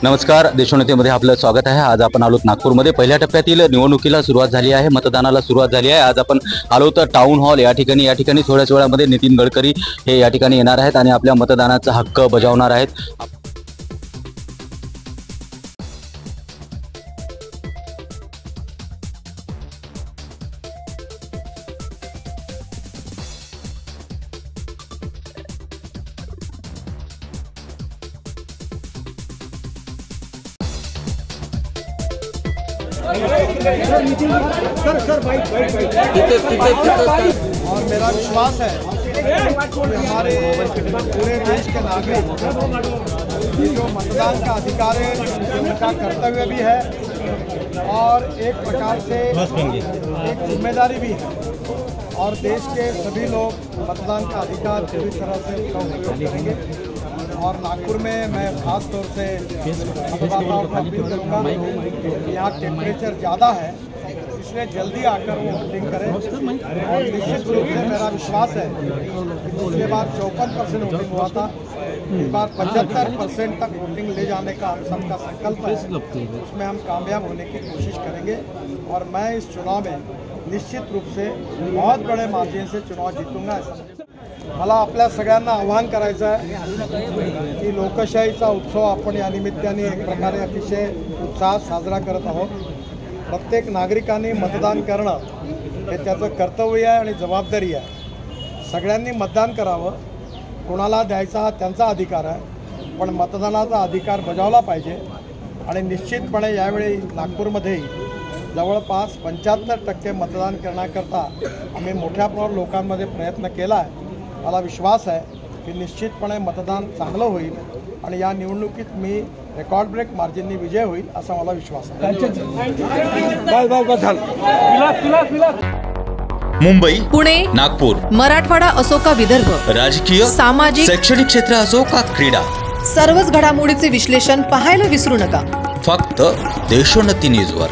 नमस्कार, देशोन्नतीमध्ये आपलं स्वागत आहे। आज आपण आलोत नागपूरमध्ये पहिल्या टप्प्यातील निवडणुकीला सुरुवात झाली आहे, मतदानाला सुरुवात झाली आहे। आज आपण आलोत टाउन हॉल या ठिकाणी थोड्याच वेळामध्ये नितीन गडकरी हे या ठिकाणी येणार आहेत आणि आपल्या मतदानाचा हक्क बजावणार आहेत। और मेरा विश्वास है कि हमारे पूरे देश के नागरिक ये जो मतदान का अधिकार है उनका कर्तव्य भी है और एक प्रकार से एक जिम्मेदारी भी है और देश के सभी लोग मतदान का अधिकार पूरी तरह से उपयोग करेंगे। और नागपुर में मैं खास तौर से मतदाताओं को अपील करूँगा कि यहाँ टेम्परेचर ज़्यादा है, इसलिए जल्दी आकर वो वोटिंग करें। और निश्चित रूप से मेरा विश्वास है कि पिछले बार 54% वोटिंग हुआ था, इस बार 75% तक वोटिंग ले जाने का हम सबका संकल्प है, उसमें हम कामयाब होने की कोशिश करेंगे। और मैं इस चुनाव में निश्चित रूप से बहुत बड़े मार्जिन से चुनाव जीतूंगा। मला आपल्या सगळ्यांना आवाहन करायचं आहे की लोकशाहीचा उत्सव आपण या निमित्ताने एक प्रकारे अतिशय उत्साहात साजरा करत आहोत। प्रत्येक नागरिकांनी मतदान करणं हे त्याचं कर्तव्य आहे आणि जबाबदारी आहे। सगळ्यांनी मतदान करावं, कोणाला द्यायचा हा त्यांचा अधिकार आहे, पण मतदानाचा अधिकार बजावला पाहिजे। आणि निश्चितपणे यावेळी नागपूरमध्ये जवळपास 75% मतदान करण्याकरता आम्ही मोठ्या प्रमाणात लोकांमध्ये प्रयत्न केला आहे। मला विश्वास आहे की निश्चितपणे मतदान चांगलं होईल आणि या निवडणुकीत मी रेकॉर्ड ब्रेक मार्जिनने विजय होईल असा मला विश्वास आहे। मुंबई, पुणे, नागपूर, मराठवाडा असो का विदर्भ, राजकीय, सामाजिक, शैक्षणिक क्षेत्र असो का क्रीडा, सर्वच घडामोडीचे विश्लेषण पाहायला विसरू नका। फक्त देशोन्नती न्यूजवर।